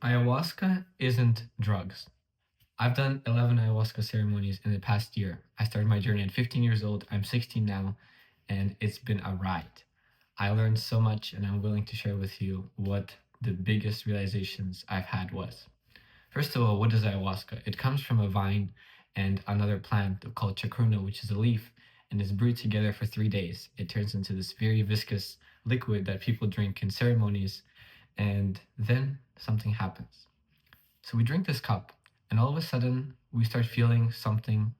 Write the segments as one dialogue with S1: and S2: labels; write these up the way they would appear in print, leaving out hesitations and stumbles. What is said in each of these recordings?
S1: Ayahuasca isn't drugs. I've done 11 ayahuasca ceremonies in the past year. I started my journey at 15 years old. I'm 16 now, and it's been a ride. I learned so much, and I'm willing to share with you what the biggest realizations I've had was. First of all, what is ayahuasca? It comes from a vine and another plant called chacruna, which is a leaf, and is brewed together for 3 days. It turns into this very viscous liquid that people drink in ceremonies, and then something happens. So we drink this cup, and all of a sudden, we start feeling something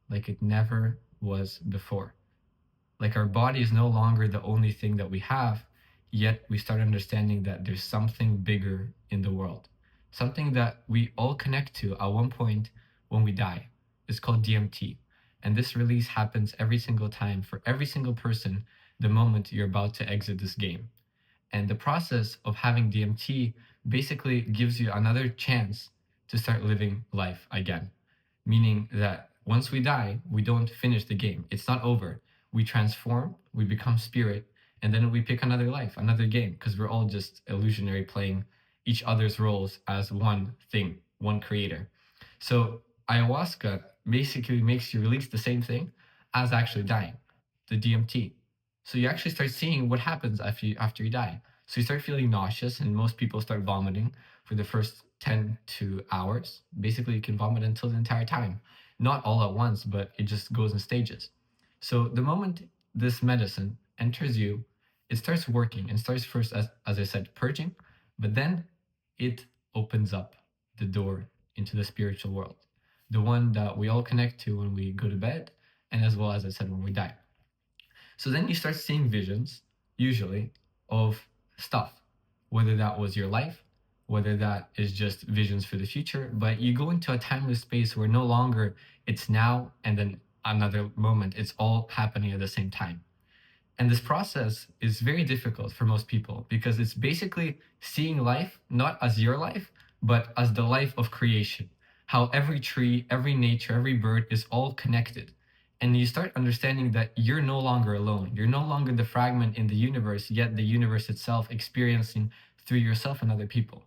S1: like it never was before. Like our body is no longer the only thing that we have, yet we start understanding that there's something bigger in the world. Something that we all connect to at one point when we die. It's called DMT. And this release happens every single time for every single person the moment you're about to exit this game. And the process of having DMT basically gives you another chance to start living life again. Meaning that once we die, we don't finish the game. It's not over. We transform, we become spirit, and then we pick another life, another game, because we're all just illusionary playing each other's roles as one thing, one creator. So ayahuasca basically makes you release the same thing as actually dying, the DMT. So you actually start seeing what happens after you die. So you start feeling nauseous, and most people start vomiting for the first 10 to hours. Basically, you can vomit until the entire time. Not all at once, but it just goes in stages. So the moment this medicine enters you, it starts working and starts first, as I said, purging, but then it opens up the door into the spiritual world, the one that we all connect to when we go to bed, and as well as I said, when we die. So then you start seeing visions, usually, of stuff, whether that was your life, whether that is just visions for the future, but you go into a timeless space where no longer it's now and then another moment, it's all happening at the same time. And this process is very difficult for most people because it's basically seeing life not as your life, but as the life of creation. How every tree, every nature, every bird is all connected. And you start understanding that you're no longer alone. You're no longer the fragment in the universe, yet the universe itself experiencing through yourself and other people.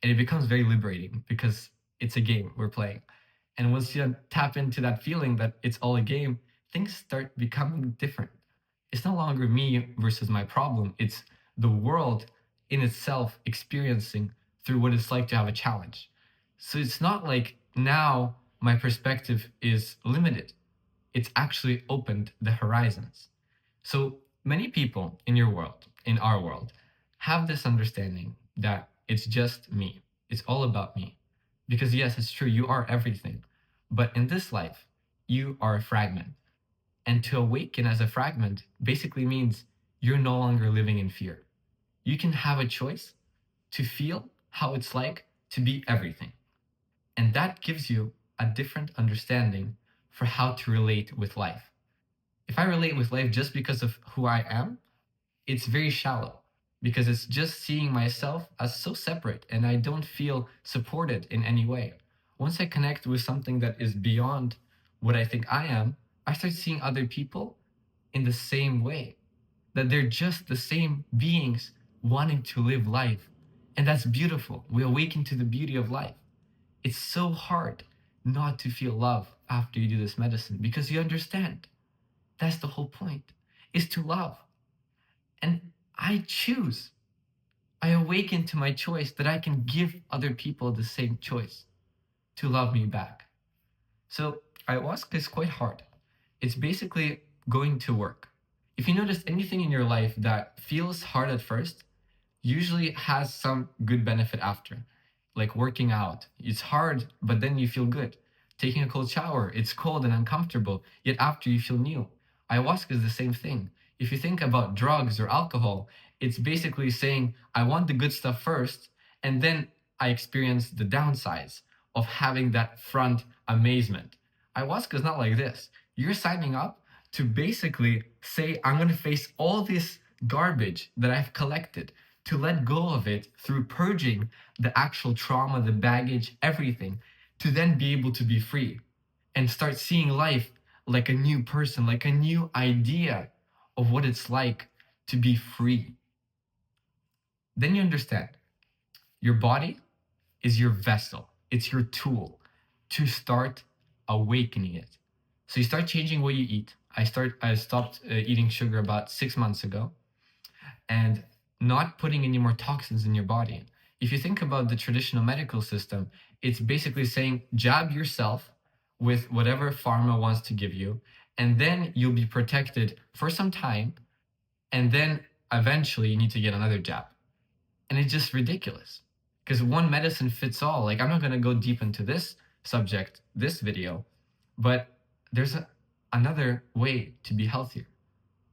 S1: And it becomes very liberating because it's a game we're playing. And once you tap into that feeling that it's all a game, things start becoming different. It's no longer me versus my problem, it's the world in itself experiencing through what it's like to have a challenge. So it's not like now my perspective is limited, it's actually opened the horizons. So many people in your world, in our world, have this understanding that it's just me. It's all about me. Because yes, it's true, you are everything. But in this life, you are a fragment. And to awaken as a fragment basically means you're no longer living in fear. You can have a choice to feel how it's like to be everything. And that gives you a different understanding for how to relate with life. If I relate with life just because of who I am, it's very shallow because it's just seeing myself as so separate and I don't feel supported in any way. Once I connect with something that is beyond what I think I am, I start seeing other people in the same way, that they're just the same beings wanting to live life. And that's beautiful. We awaken to the beauty of life. It's so hard not to feel love after you do this medicine because you understand. That's the whole point, is to love. And I choose. I awaken to my choice that I can give other people the same choice to love me back. So ayahuasca is quite hard. It's basically going to work. If you notice anything in your life that feels hard at first, usually has some good benefit after. Like working out. It's hard, but then you feel good. Taking a cold shower, it's cold and uncomfortable, yet after you feel new. Ayahuasca is the same thing. If you think about drugs or alcohol, it's basically saying, I want the good stuff first, and then I experience the downsides of having that front amazement. Ayahuasca is not like this. You're signing up to basically say, I'm going to face all this garbage that I've collected, to let go of it through purging the actual trauma, the baggage, everything, to then be able to be free and start seeing life like a new person, like a new idea of what it's like to be free. Then you understand your body is your vessel. It's your tool to start awakening it. So you start changing what you eat. I stopped eating sugar about 6 months ago, and not putting any more toxins in your body. If you think about the traditional medical system, it's basically saying jab yourself with whatever pharma wants to give you, and then you'll be protected for some time, and then eventually you need to get another jab. And it's just ridiculous because one medicine fits all. Like, I'm not going to go deep into this subject, this video, but there's another way to be healthier.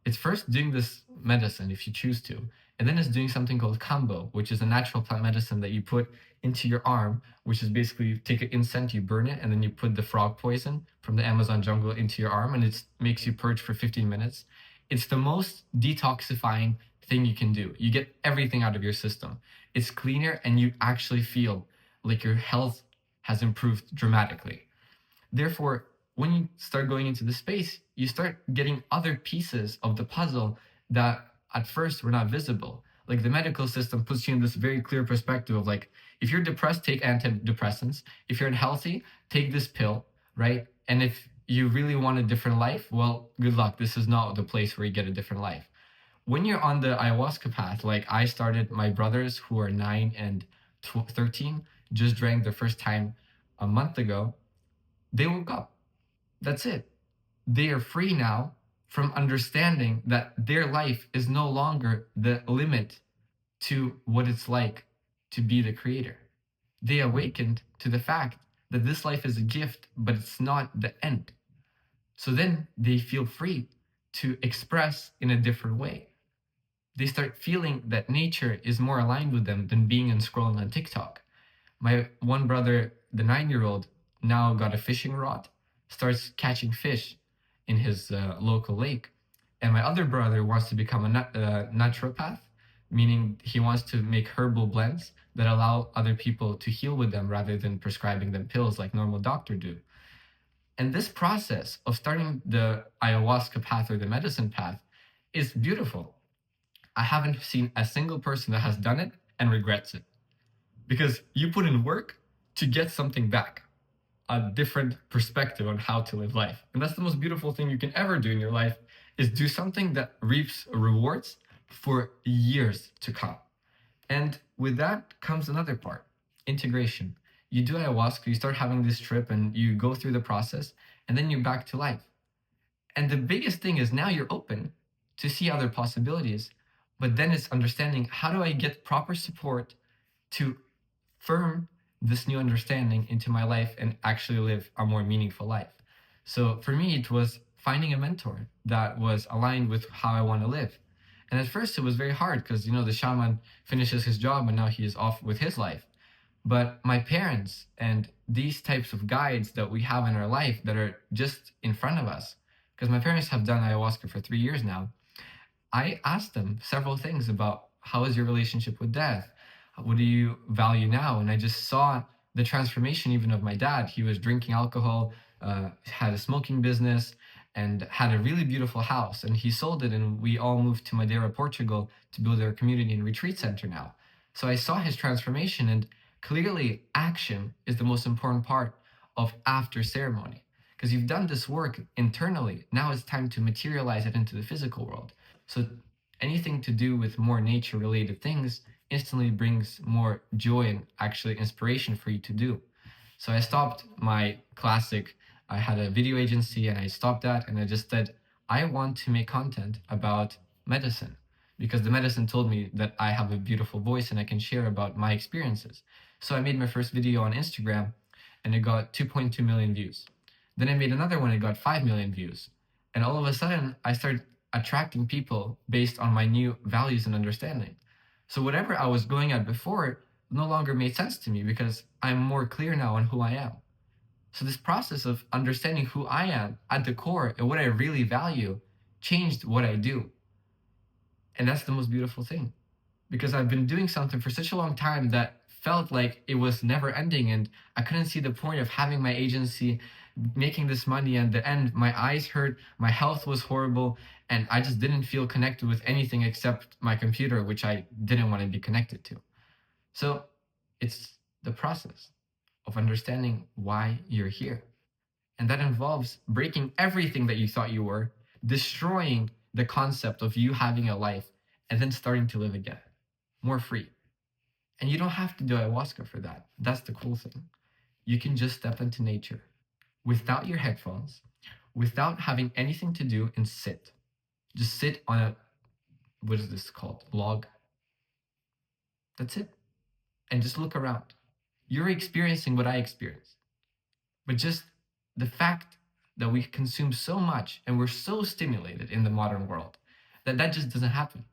S1: It's first doing this medicine if you choose to, and then it's doing something called kambo, which is a natural plant medicine that you put into your arm, which is basically you take an incense, you burn it, and then you put the frog poison from the Amazon jungle into your arm, and it makes you purge for 15 minutes. It's the most detoxifying thing you can do. You get everything out of your system. It's cleaner, and you actually feel like your health has improved dramatically. Therefore, when you start going into the space, you start getting other pieces of the puzzle that at first were not visible. Like, the medical system puts you in this very clear perspective of like, if you're depressed, take antidepressants. If you're unhealthy, take this pill, right? And if you really want a different life, well, good luck. This is not the place where you get a different life. When you're on the ayahuasca path, like I started, my brothers who are 9 and 13 just drank their first time a month ago. They woke up. That's it. They are free now from understanding that their life is no longer the limit to what it's like to be the creator. They awakened to the fact that this life is a gift, but it's not the end. So then they feel free to express in a different way. They start feeling that nature is more aligned with them than being and scrolling on TikTok. My one brother, the 9-year-old, now got a fishing rod, starts catching fish in his local lake. And my other brother wants to become a naturopath, meaning he wants to make herbal blends that allow other people to heal with them rather than prescribing them pills like normal doctors do. And this process of starting the ayahuasca path or the medicine path is beautiful. I haven't seen a single person that has done it and regrets it, because you put in work to get something back, a different perspective on how to live life. And that's the most beautiful thing you can ever do in your life, is do something that reaps rewards for years to come. And with that comes another part, integration. You do ayahuasca, you start having this trip, and you go through the process, and then you're back to life. And the biggest thing is now you're open to see other possibilities, but then it's understanding, how do I get proper support to firm this new understanding into my life and actually live a more meaningful life? So for me, it was finding a mentor that was aligned with how I want to live. And at first, it was very hard because, the shaman finishes his job and now he is off with his life. But my parents and these types of guides that we have in our life that are just in front of us, because my parents have done ayahuasca for 3 years now, I asked them several things about, how is your relationship with death? What do you value now? And I just saw the transformation even of my dad. He was drinking alcohol, had a smoking business, and had a really beautiful house. And he sold it, and we all moved to Madeira, Portugal, to build our community and retreat center now. So I saw his transformation, and clearly action is the most important part of after ceremony. Because you've done this work internally, now it's time to materialize it into the physical world. So anything to do with more nature related things instantly brings more joy and actually inspiration for you to do. So I stopped my classic, I had a video agency and I stopped that, and I just said, I want to make content about medicine, because the medicine told me that I have a beautiful voice and I can share about my experiences. So I made my first video on Instagram and it got 2.2 million views. Then I made another one, it got 5 million views. And all of a sudden, I started attracting people based on my new values and understanding. So whatever I was going at before no longer made sense to me, because I'm more clear now on who I am. So this process of understanding who I am at the core and what I really value changed what I do. And that's the most beautiful thing, because I've been doing something for such a long time that felt like it was never ending, and I couldn't see the point of having my agency, making this money, and the end, my eyes hurt, my health was horrible, and I just didn't feel connected with anything except my computer, which I didn't want to be connected to. So it's the process of understanding why you're here. And that involves breaking everything that you thought you were, destroying the concept of you having a life, and then starting to live again, more free. And you don't have to do ayahuasca for that. That's the cool thing. You can just step into nature without your headphones, without having anything to do, and sit. Just sit on a, what is this called? Log. That's it. And just look around. You're experiencing what I experienced. But just the fact that we consume so much and we're so stimulated in the modern world that just doesn't happen.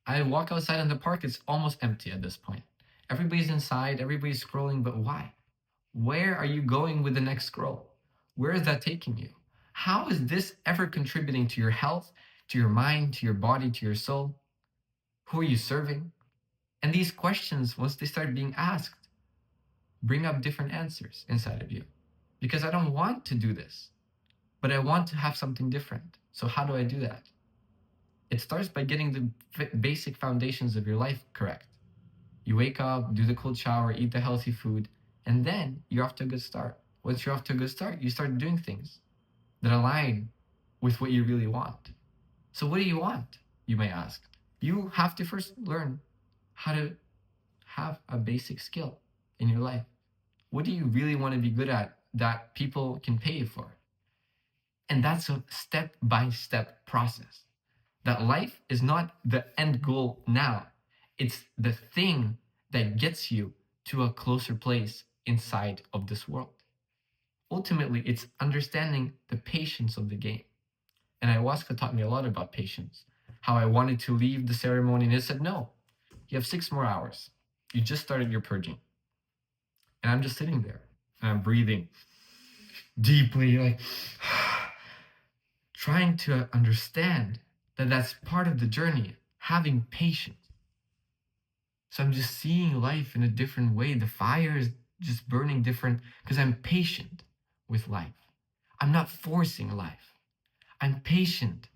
S1: I walk outside in the park, it's almost empty at this point. Everybody's inside, everybody's scrolling, but why? Where are you going with the next scroll? Where is that taking you? How is this ever contributing to your health, to your mind, to your body, to your soul? Who are you serving? And these questions, once they start being asked, bring up different answers inside of you. Because I don't want to do this, but I want to have something different. So how do I do that? It starts by getting the basic foundations of your life correct. You wake up, do the cold shower, eat the healthy food, and then you're off to a good start. Once you're off to a good start, you start doing things that align with what you really want. So what do you want, you may ask? You have to first learn how to have a basic skill in your life. What do you really want to be good at that people can pay you for? And that's a step-by-step process. That life is not the end goal now. It's the thing that gets you to a closer place inside of this world. Ultimately, it's understanding the patience of the game. And ayahuasca taught me a lot about patience. How I wanted to leave the ceremony, and it said, no, you have 6 more hours. You just started your purging. And I'm just sitting there and I'm breathing deeply, like trying to understand that that's part of the journey, having patience. So I'm just seeing life in a different way. The fire is just burning different because I'm patient with life. I'm not forcing life. I'm patient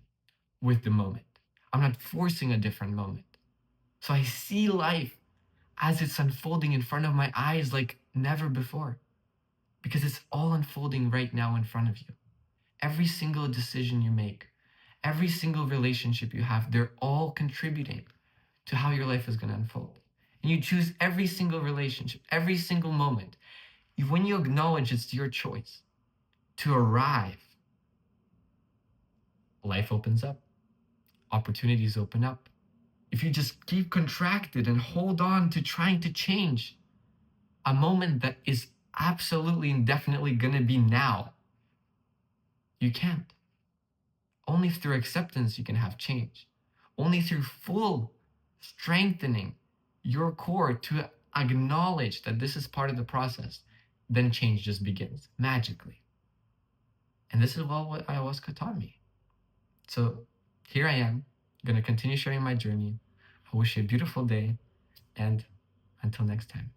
S1: with the moment. I'm not forcing a different moment. So I see life as it's unfolding in front of my eyes like never before, because it's all unfolding right now in front of you. Every single decision you make, every single relationship you have, they're all contributing to how your life is going to unfold. And you choose every single relationship, every single moment. When you acknowledge it's your choice to arrive, life opens up, opportunities open up. If you just keep contracted and hold on to trying to change a moment that is absolutely and definitely going to be now, you can't. Only through acceptance you can have change. Only through full strengthening your core to acknowledge that this is part of the process, then change just begins magically. And this is all what ayahuasca taught me. So here I am, going to continue sharing my journey. I wish you a beautiful day, and until next time.